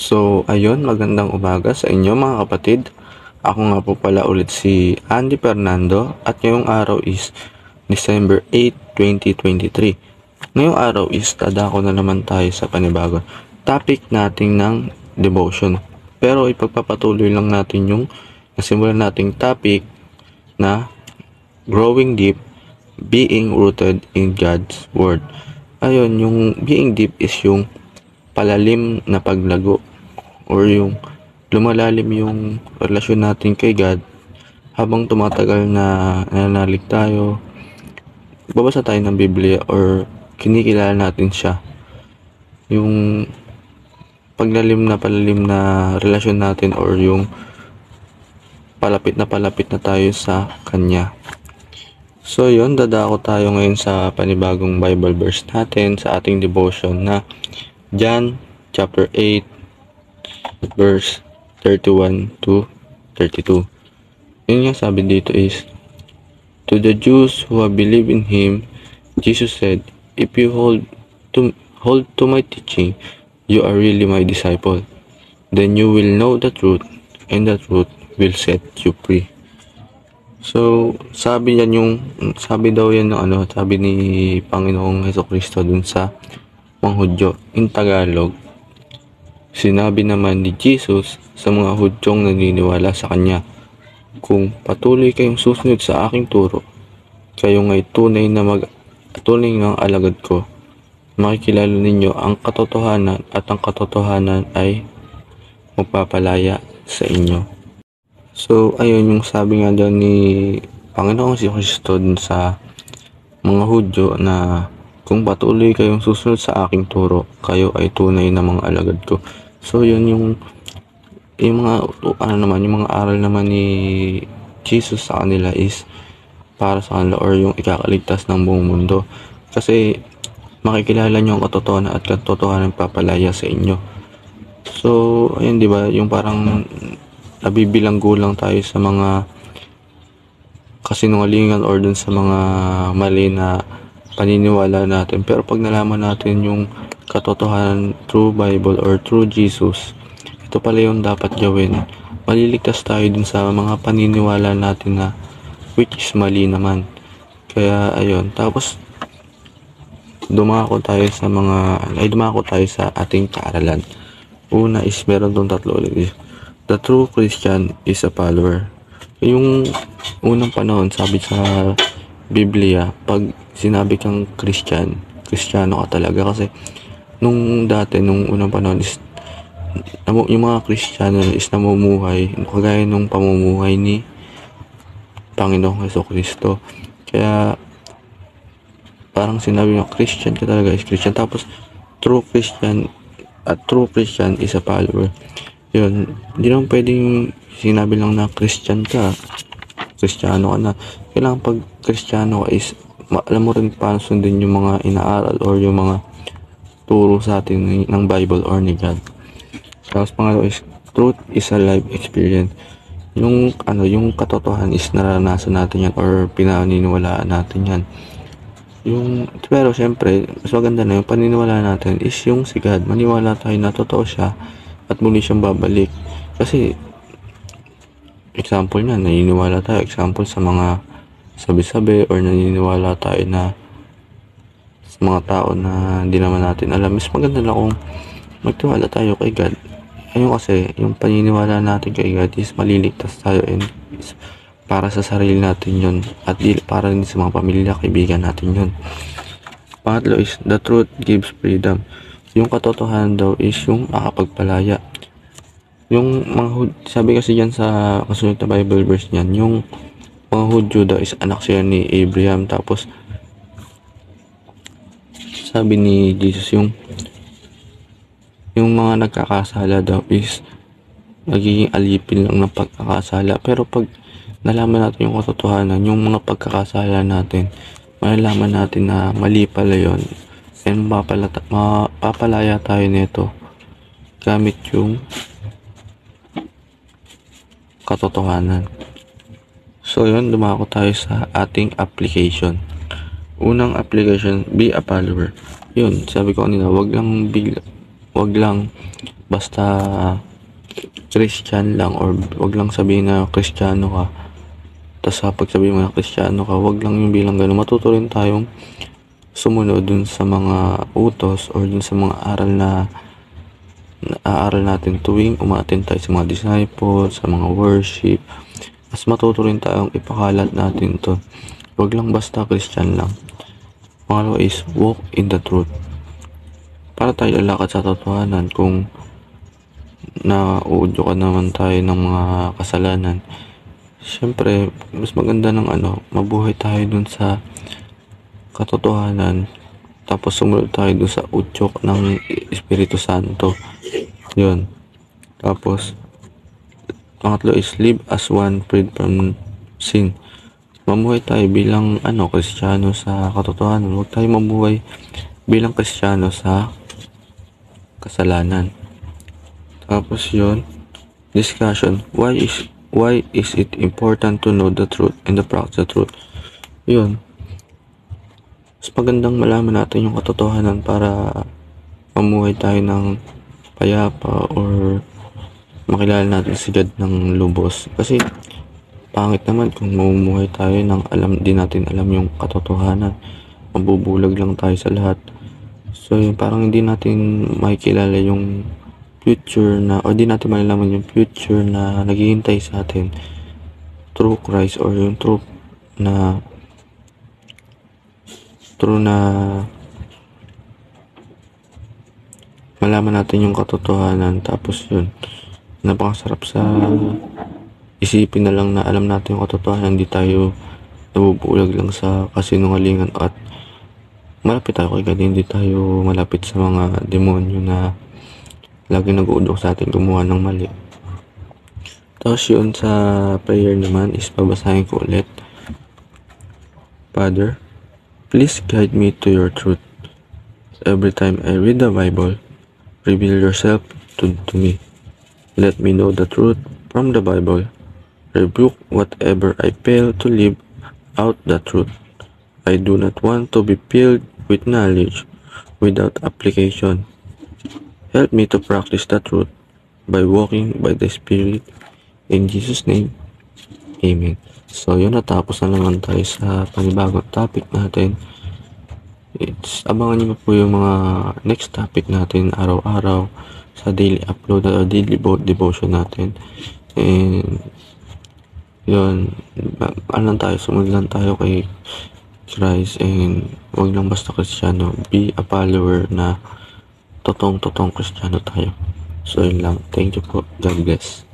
So, ayun, magandang umaga sa inyo mga kapatid. Ako nga po pala ulit si Andy Fernando at ngayong araw is December 8, 2023. Ngayong araw is dadako na naman tayo sa panibagong topic natin ng devotion. Pero ipagpapatuloy lang natin yung nasimulan nating topic na growing deep, being rooted in God's Word. Ayun, yung being deep is yung palalim na paglago or yung lumalalim yung relasyon natin kay God habang tumatagal na nananalig tayo, babasa tayo ng Biblia or kinikilala natin siya. Yung palalim na relasyon natin or yung palapit na tayo sa Kanya. So yun, dadako tayo ngayon sa panibagong Bible verse natin sa ating devotion na John chapter 8 verse 31 to 32. Yun nga sabi dito is, to the Jews who have believed in Him, Jesus said, if you hold to my teaching, you are really my disciple. Then you will know the truth, and the truth will set you free. So, sabi daw yan ng sabi ni Panginoong Jesucristo dun sa mga Hudyo. In Tagalog, sinabi naman ni Jesus sa mga Hudyong naniniwala sa Kanya, kung patuloy kayong susunod sa aking turo, kayo nga'y tunay ng alagad ko, makikilala ninyo ang katotohanan at ang katotohanan ay magpapalaya sa inyo. So, ayun yung sabi nga daw ni Panginoong Jesucristo dun sa mga Hudyo na kung patuloy kayong susunod sa aking turo, kayo ay tunay na mga alagad ko. So, yun yung mga aral naman ni Jesus sa kanila is para sa kanila or yung ikakaligtas ng buong mundo. Kasi makikilala nyo ang katotohanan at katotohanan papalaya sa inyo. So, ayun, di ba, yung parang nabibilanggo lang tayo sa mga kasinungalingan or dun sa mga mali na paniniwala natin. Pero pag nalaman natin yung katotohanan through Bible or through Jesus, ito pala yung dapat gawin. Maliligtas tayo dun sa mga paniniwala natin na which is mali naman. Kaya ayun, tapos dumako tayo sa ating kaaralan. Una is meron tong tatlo ulit. The true Christian is a follower. Yung unang panahon, sabi sa Biblia, pag sinabi kang Kristiyano ka talaga. Kasi nung unang panahon is yung mga Kristiyano is namumuhay kagaya nung pamumuhay ni Panginoong Jesucristo. Kaya parang sinabi mo, Christian ka talaga is Christian. Tapos true Christian is a follower. Yun, hindi naman pwedeng sinabi lang na Christian ka, Kristiyano ka na. Kailangan pag Kristiyano ka is alam mo rin paano sundin yung mga inaaral or yung mga turo sa atin ng Bible or ni God. Tapos pangalawa is truth is a life experience. Yung katotohanan is naranasan natin yan or pinaniniwalaan natin yan. Pero syempre, mas maganda na yung paniniwala natin is yung si God. Maniwala tayo na totoo siya at muli siyang babalik. Kasi example niya, naniniwala tayo sa mga sabi-sabi or naniniwala tayo na sa mga tao na hindi naman natin alam. Mas maganda na kung magtiwala tayo kay God. Ayun kasi, yung paniniwala natin kay God is maliligtas tayo and is para sa sarili natin yun at para rin sa mga pamilya, kaibigan natin yun. Pangatlo is the truth gives freedom. Yung katotohanan daw is yung makapagpalaya. Yung sabi kasi dyan sa kasunod na Bible verse niyan, yung mga Hudyo daw is anak siya ni Abraham. Tapos sabi ni Jesus yung mga nagkakasala daw is nagiging alipin lang ng pagkakasala. Pero pag nalaman natin yung katotohanan, yung mga pagkakasala natin, malalaman natin na mali pala yun. And mapapalaya tayo nito gamit yung katotohanan. So yun, dumako tayo sa ating application. Unang application, be a follower. Yun, sabi ko kanina, wag lang basta Christian lang, or wag lang sabihin na Kristiyano ka. Tapos kapag sabihin mo na Kristiyano ka, wag lang yung bilang gano'n. Matuto rin tayong sumunod dun sa mga utos or dun sa mga aral na aaral natin tuwing umaattend tayo sa mga disciples, sa mga worship. Mas matuto rin tayong ipakalat natin to. Wag lang basta Christian lang. Pangalawa is walk in the truth. Para tayo lalakad sa totohanan. Kung nauudyo ka naman tayo ng mga kasalanan, syempre mas maganda ng mabuhay tayo dun sa katotohanan, tapos sumunod tayo dun sa udyok ng Espiritu Santo. Yun. Tapos pangatlo is live as one, freed from sin. Mamuhay tayo bilang Kristiyano sa katotohanan. Huwag tayo mamuhay bilang Kristiyano sa kasalanan. Tapos yun, discussion. Why is it important to know the truth and to practice the truth? Yun. Mas magandang malaman natin yung katotohanan para mamuhay tayo ng payapa or makilala natin si God ng lubos. Kasi pangit naman kung mamumuhay tayo ng di natin alam yung katotohanan. Mabubulag lang tayo sa lahat. So yun, parang hindi natin makikilala yung future o di natin malalaman yung future na naghihintay sa atin through Christ, or yung true na malaman natin yung katotohanan. Tapos yun, napakasarap sa isipin na lang na alam natin yung katotohanan, hindi tayo nabubulag lang sa kasinungalingan at malapit tayo kay God, hindi tayo malapit sa mga demonyo na lagi nag-uudok sa atin gumawa ng mali. Tapos yun, sa prayer naman is babasahin ko ulit. Father, please guide me to your truth. Every time I read the Bible, reveal yourself to me. Let me know the truth from the Bible. Rebuke whatever I fail to live out the truth. I do not want to be filled with knowledge without application. Help me to practice the truth by walking by the Spirit. In Jesus' name, Amen. So yun, natapos na naman tayo sa panibagong topic natin. Abangan nyo po yung mga next topic natin araw-araw sa daily upload o daily devotion natin. And yun, sumunod lang tayo kay Christ, and wag lang basta Kristiyano, be a follower na totoong Kristiyano tayo. So yun lang, thank you po, God bless.